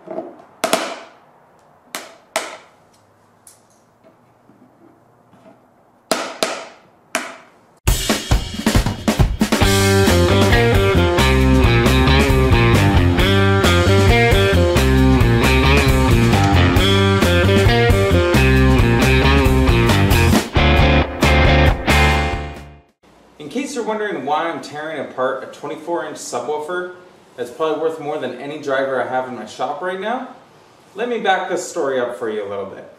In case you're wondering why I'm tearing apart a 24-inch subwoofer that's probably worth more than any driver I have in my shop right now, let me back this story up for you a little bit.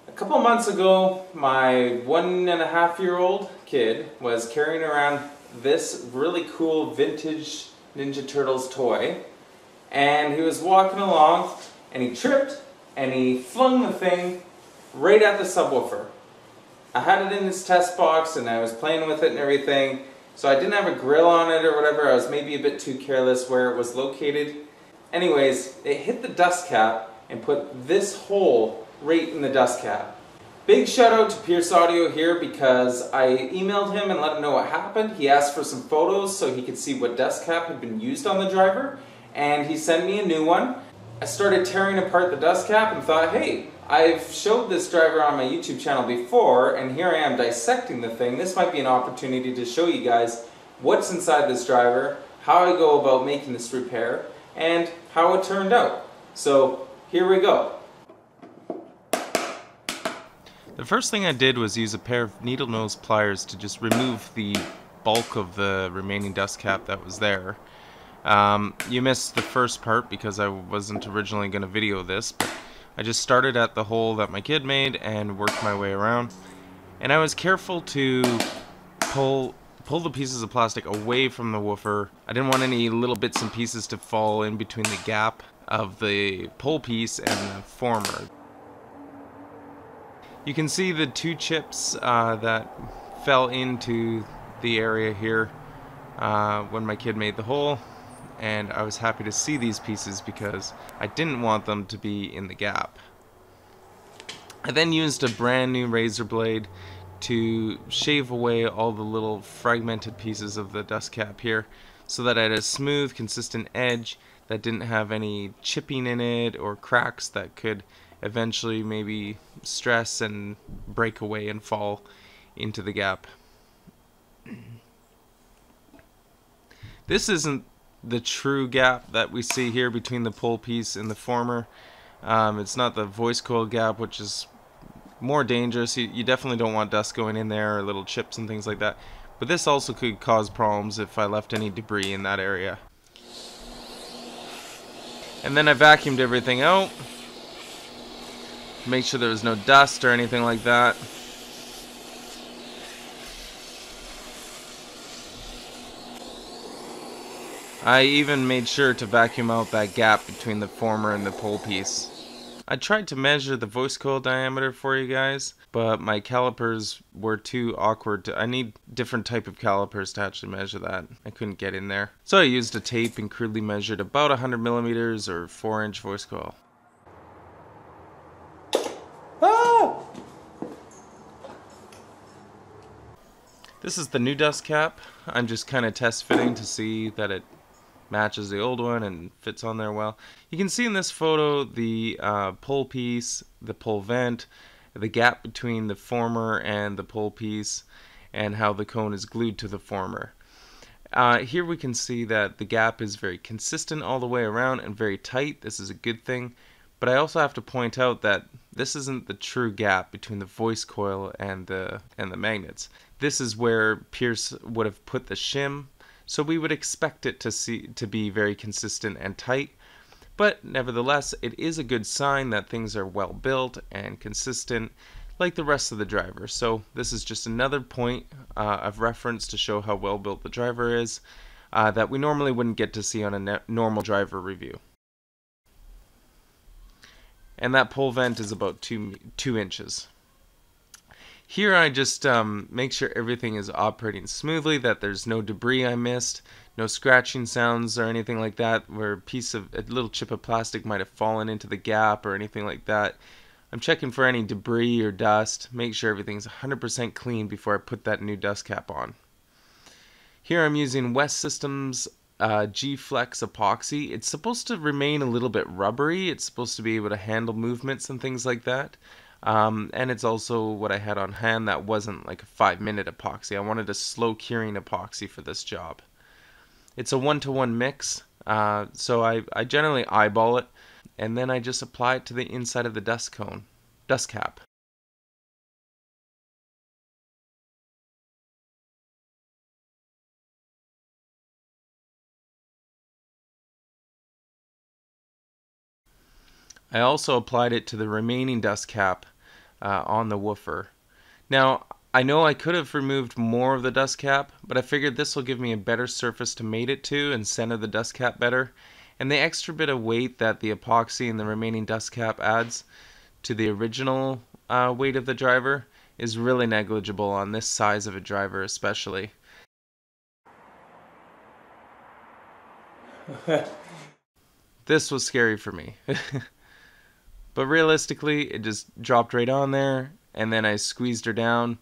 A couple months ago, my 1.5-year-old kid was carrying around this really cool vintage Ninja Turtles toy, and he was walking along and he tripped and he flung the thing right at the subwoofer. I had it in this test box and I was playing with it and everything, so I didn't have a grill on it or whatever. I was maybe a bit too careless where it was located. Anyways, it hit the dust cap and put this hole right in the dust cap. Big shout out to Pierce Audio here, because I emailed him and let him know what happened. He asked for some photos so he could see what dust cap had been used on the driver, and he sent me a new one. I started tearing apart the dust cap and thought, hey, I've showed this driver on my YouTube channel before, and here I am dissecting the thing. This might be an opportunity to show you guys what's inside this driver, how I go about making this repair, and how it turned out. So here we go. The first thing I did was use a pair of needle nose pliers to just remove the bulk of the remaining dust cap that was there. You missed the first part because I wasn't originally going to video this, but I just started at the hole that my kid made and worked my way around. And I was careful to pull the pieces of plastic away from the woofer. I didn't want any little bits and pieces to fall in between the gap of the pole piece and the former. You can see the two chips that fell into the area here when my kid made the hole. And I was happy to see these pieces because I didn't want them to be in the gap. I then used a brand new razor blade to shave away all the little fragmented pieces of the dust cap here, so that I had a smooth, consistent edge that didn't have any chipping in it or cracks that could eventually maybe stress and break away and fall into the gap. This isn't the true gap that we see here between the pole piece and the former. It's not the voice coil gap, which is more dangerous. You definitely don't want dust going in there or little chips and things like that. But this also could cause problems if I left any debris in that area. And then I vacuumed everything out. Make sure there was no dust or anything like that. I even made sure to vacuum out that gap between the former and the pole piece. I tried to measure the voice coil diameter for you guys, but my calipers were too awkward. I need different type of calipers to actually measure that. I couldn't get in there. So I used a tape and crudely measured about 100 millimeters or 4-inch voice coil. Ah! This is the new dust cap. I'm just kind of test fitting to see that it matches the old one and fits on there well. You can see in this photo the pole piece, the pole vent, the gap between the former and the pole piece, and how the cone is glued to the former. Here we can see that the gap is very consistent all the way around and very tight. This is a good thing. But I also have to point out that this isn't the true gap between the voice coil and the magnets. This is where Pierce would have put the shim, so we would expect it to be very consistent and tight. But nevertheless, it is a good sign that things are well built and consistent like the rest of the driver. So this is just another point of reference to show how well built the driver is that we normally wouldn't get to see on a normal driver review. And that pole vent is about 2 inches. Here I just make sure everything is operating smoothly, that there's no debris I missed, no scratching sounds or anything like that, where a little chip of plastic might have fallen into the gap or anything like that. I'm checking for any debris or dust, make sure everything's 100% clean before I put that new dust cap on. Here I'm using West Systems G-Flex epoxy. It's supposed to remain a little bit rubbery. It's supposed to be able to handle movements and things like that. And it's also what I had on hand that wasn't like a 5-minute epoxy. I wanted a slow curing epoxy for this job. It's a 1-to-1 mix, so I generally eyeball it, and then I just apply it to the inside of the dust cap. I also applied it to the remaining dust cap on the woofer. Now, I know I could have removed more of the dust cap, but I figured this will give me a better surface to mate it to and center the dust cap better. And the extra bit of weight that the epoxy and the remaining dust cap adds to the original weight of the driver is really negligible on this size of a driver especially. This was scary for me. But realistically, it just dropped right on there, and then I squeezed her down,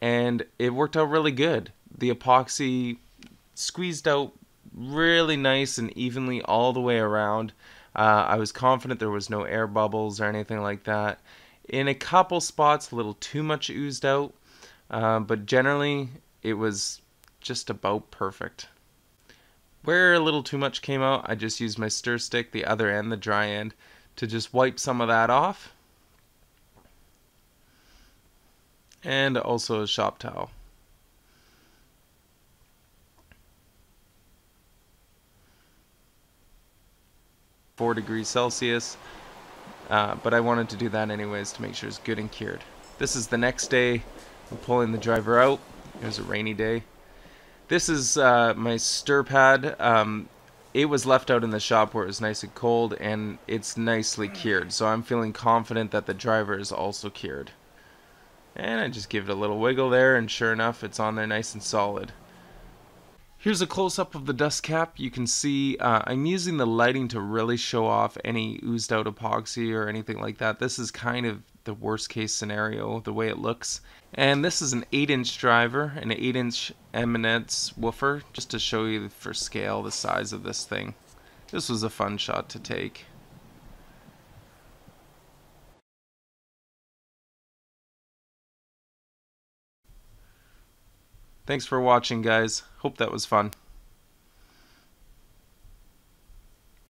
and it worked out really good. The epoxy squeezed out really nice and evenly all the way around. I was confident there was no air bubbles or anything like that. In a couple spots, a little too much oozed out, but generally, it was just about perfect. Where a little too much came out, I just used my stir stick, the other end, the dry end, to just wipe some of that off. And also a shop towel. (4°C), but I wanted to do that anyways to make sure it's good and cured. This is the next day. I'm pulling the driver out. It was a rainy day. This is my stir pad. It was left out in the shop where it was nice and cold, and it's nicely cured. So I'm feeling confident that the driver is also cured. And I just give it a little wiggle there, and sure enough, it's on there nice and solid. Here's a close-up of the dust cap. You can see I'm using the lighting to really show off any oozed out epoxy or anything like that. This is kind of the worst case scenario, the way it looks. And this is an 8-inch driver, an 8-inch eminence woofer, just to show you for scale the size of this thing. This was a fun shot to take. Thanks for watching, guys. Hope that was fun.